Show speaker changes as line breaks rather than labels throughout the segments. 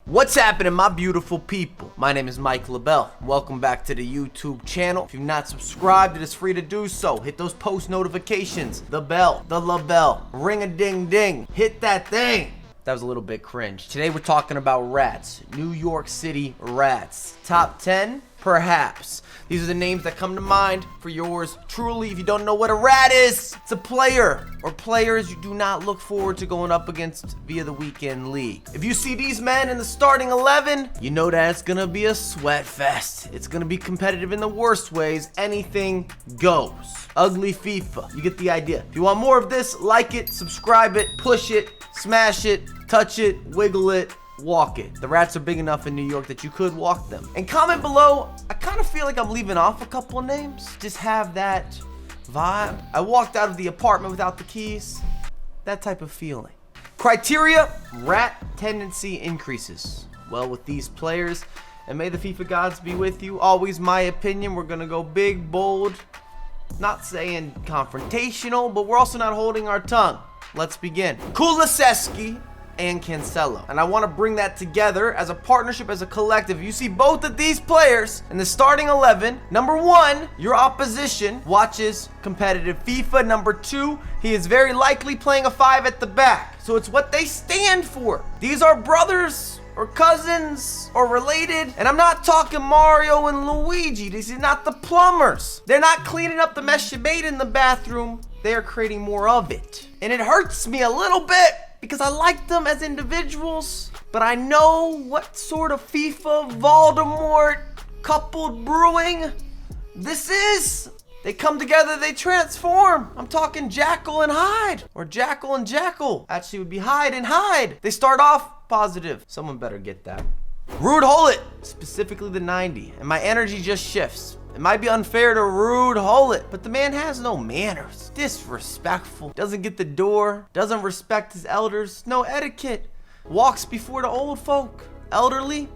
What's happening, my beautiful people? My name is Mike LaBelle. Welcome back to the YouTube channel. If you've not subscribed, it is free to do so. Hit those post notifications, the bell, the LaBelle, ring a ding ding, hit that thing. That was a little bit cringe. Today we're talking about rats, New York City rats. Top 10, perhaps. These are the names that come to mind for yours truly. If you don't know what a rat is, it's a player or players you do not look forward to going up against via the weekend league. If you see these men in the starting 11, you know that it's gonna be a sweat fest. It's gonna be competitive in the worst ways. Anything goes. Ugly FIFA. You get the idea. If you want more of this, like it, subscribe it, push it, smash it, touch it, wiggle it, walk it. The rats are big enough in New York that you could walk them. And comment below, I kind of feel like I'm leaving off a couple of names. Just have that vibe. I walked out of the apartment without the keys. That type of feeling. Criteria, rat tendency increases. Well, with these players, and may the FIFA gods be with you. Always my opinion, we're gonna go big, bold, not saying confrontational, but we're also not holding our tongue. Let's begin. Kulusevski and Cancelo. And I want to bring that together as a partnership, as a collective. You see both of these players in the starting 11. Number one, your opposition watches competitive FIFA. Number two, he is very likely playing a 5 at the back. So it's what they stand for. These are brothers or cousins or related. And I'm not talking Mario and Luigi. These are not the plumbers. They're not cleaning up the mess you made in the bathroom. They are creating more of it. And it hurts me a little bit, because I like them as individuals, but I know what sort of FIFA Voldemort coupled brewing this is. They come together, they transform. I'm talking Jackal and Hyde, or Jackal and Jackal. Actually, it would be Hyde and Hyde. They start off positive. Someone better get that. Ruud Gullit, specifically the 90, and my energy just shifts. It might be unfair to Ruud Gullit, but the man has no manners. Disrespectful. Doesn't get the door. Doesn't respect his elders. No etiquette. Walks before the old folk. Elderly.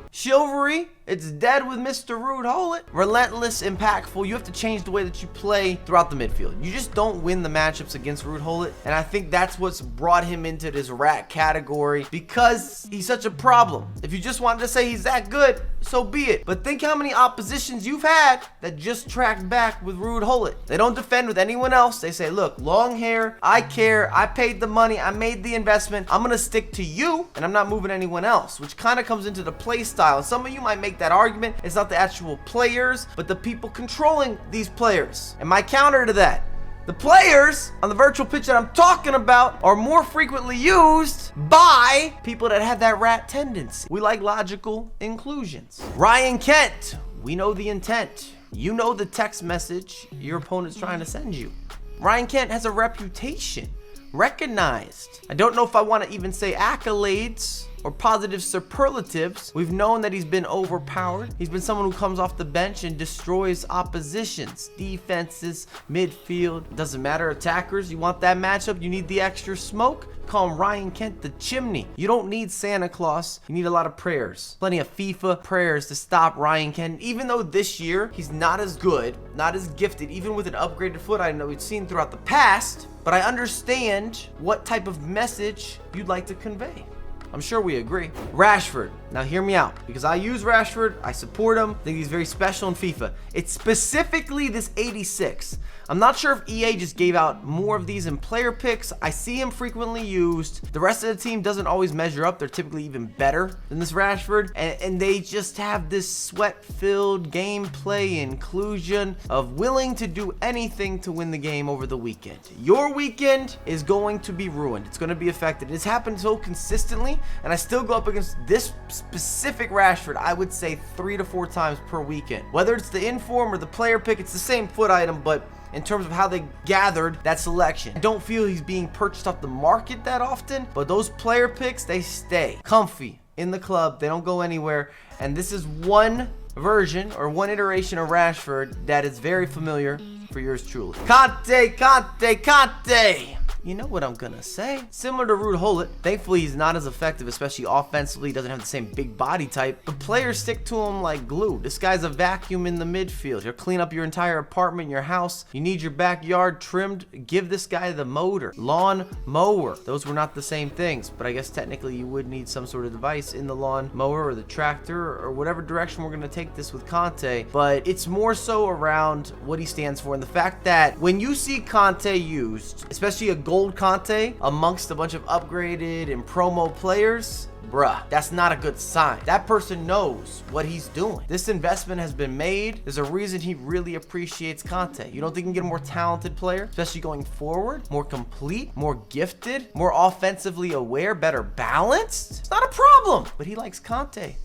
Chivalry. It's dead with Mr. Ruud Gullit. Relentless, impactful. You have to change the way that you play throughout the midfield. You just don't win the matchups against Ruud Gullit. And I think that's what's brought him into this rat category, because he's such a problem. If you just wanted to say he's that good, so be it. But think how many oppositions you've had that just tracked back with Ruud Gullit. They don't defend with anyone else. They say, look, long hair, I care, I paid the money, I made the investment, I'm gonna stick to you, and I'm not moving anyone else, which kind of comes into the play style. And some of you might make that argument. It's not the actual players, but the people controlling these players. And my counter to that, the players on the virtual pitch that I'm talking about are more frequently used by people that have that rat tendency. We like logical inclusions. Ryan Kent, we know the intent. You know the text message your opponent's trying to send you. Ryan Kent has a reputation, recognized. I don't know if I want to even say accolades or positive superlatives. We've known that he's been overpowered. He's been someone who comes off the bench and destroys oppositions, defenses, midfield. Doesn't matter, attackers. You want that matchup, you need the extra smoke. Call him Ryan Kent the Chimney. You don't need Santa Claus. You need a lot of prayers. Plenty of FIFA prayers to stop Ryan Kent. Even though this year he's not as good, not as gifted, even with an upgraded foot item that we've seen throughout the past, but I understand what type of message you'd like to convey. I'm sure we agree. Rashford. Now hear me out, because I use Rashford. I support him. I think he's very special in FIFA. It's specifically this 86. I'm not sure if EA just gave out more of these in player picks. I see him frequently used. The rest of the team doesn't always measure up. They're typically even better than this Rashford. And they just have this sweat-filled gameplay inclusion of willing to do anything to win the game over the weekend. Your weekend is going to be ruined. It's going to be affected. It's happened so consistently, and I still go up against this specific Rashford, I would say 3 to 4 times per weekend. Whether it's the inform or the player pick, it's the same foot item, but in terms of how they gathered that selection, I don't feel he's being purchased off the market that often, but those player picks, they stay comfy in the club. They don't go anywhere. And this is one version or one iteration of Rashford that is very familiar for yours truly. Kante, Kante, Kante. You know what I'm gonna say. Similar to Ruud Gullit, thankfully he's not as effective, especially offensively. He doesn't have the same big body type, but players stick to him like glue. This guy's a vacuum in the midfield. He'll clean up your entire apartment, your house. You need your backyard trimmed, give this guy the motor. Lawn mower. Those were not the same things, but I guess technically you would need some sort of device in the lawn mower or the tractor or whatever direction we're gonna take this with Kante, but it's more so around what he stands for and the fact that when you see Kante used, especially a gold Kante amongst a bunch of upgraded and promo players, bruh, that's not a good sign. That person knows what he's doing. This investment has been made. There's a reason he really appreciates Kante. You don't think you can get a more talented player, especially going forward, more complete, more gifted, more offensively aware, better balanced? It's not a problem, but he likes Kante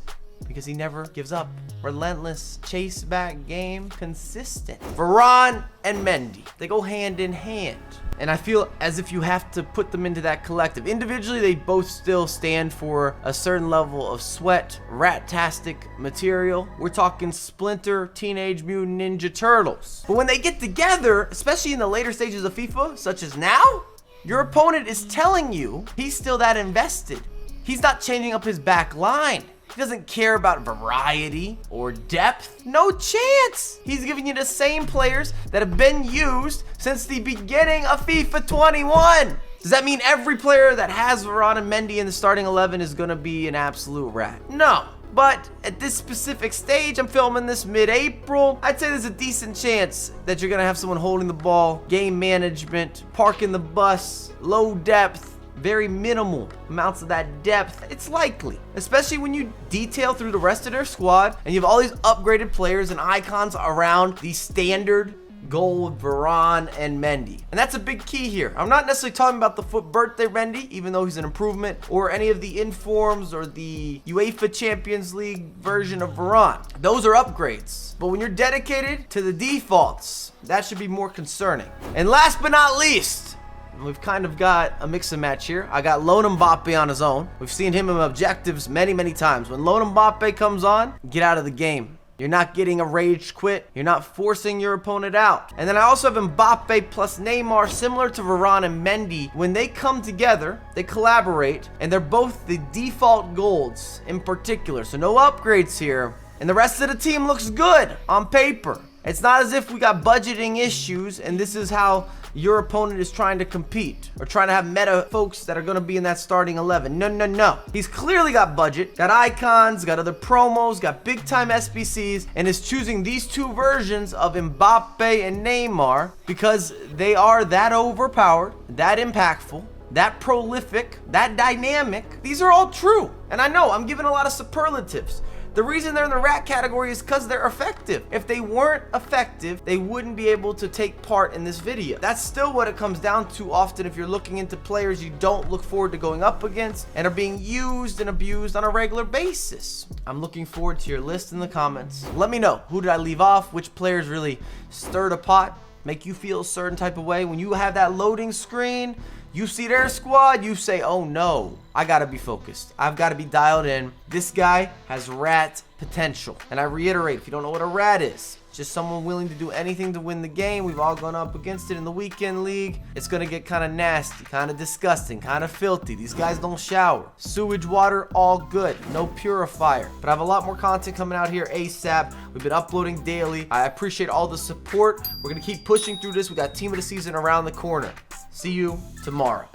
because he never gives up. Relentless, chase back game, consistent. Varane and Mendy, they go hand in hand. And I feel as if you have to put them into that collective. Individually, they both still stand for a certain level of sweat, rat-tastic material. We're talking Splinter, Teenage Mutant Ninja Turtles. But when they get together, especially in the later stages of FIFA, such as now, your opponent is telling you he's still that invested. He's not changing up his back line. He doesn't care about variety or depth. No chance. He's giving you the same players that have been used since the beginning of FIFA 21. Does that mean every player that has Varane and Mendy in the starting 11 is going to be an absolute rat? No. But at this specific stage, I'm filming this mid-April, I'd say there's a decent chance that you're going to have someone holding the ball, game management, parking the bus, low depth, very minimal amounts of that depth. It's likely, especially when you detail through the rest of their squad and you have all these upgraded players and icons around the standard gold Varane and Mendy. And that's a big key here. I'm not necessarily talking about the FUT birthday Mendy, even though he's an improvement, or any of the informs or the UEFA Champions League version of Varane. Those are upgrades. But when you're dedicated to the defaults, that should be more concerning. And last but not least, we've kind of got a mix and match here. I got lone Mbappe on his own. We've seen him in objectives many, many times. When lone Mbappe comes on, get out of the game. You're not getting a rage quit. You're not forcing your opponent out. And then I also have Mbappe plus Neymar, similar to Varane and Mendy. When they come together, they collaborate, and they're both the default golds in particular. So no upgrades here. And the rest of the team looks good on paper. It's not as if we got budgeting issues and this is how your opponent is trying to compete or trying to have meta folks that are going to be in that starting 11. No, no, no. He's clearly got budget, got icons, got other promos, got big time SBCs, and is choosing these two versions of Mbappe and Neymar because they are that overpowered, that impactful, that prolific, that dynamic. These are all true. And I know I'm giving a lot of superlatives. The reason they're in the rat category is because they're effective. If they weren't effective, they wouldn't be able to take part in this video. That's still what it comes down to often if you're looking into players you don't look forward to going up against and are being used and abused on a regular basis. I'm looking forward to your list in the comments. Let me know, who did I leave off? Which players really stirred a pot, make you feel a certain type of way? When you have that loading screen, you see their squad, you say, oh no, I gotta be focused. I've gotta be dialed in. This guy has rat potential. And I reiterate, if you don't know what a rat is, it's just someone willing to do anything to win the game. We've all gone up against it in the weekend league. It's gonna get kind of nasty, kind of disgusting, kind of filthy. These guys don't shower. Sewage water, all good. No purifier. But I have a lot more content coming out here ASAP. We've been uploading daily. I appreciate all the support. We're gonna keep pushing through this. We got team of the season around the corner. See you tomorrow.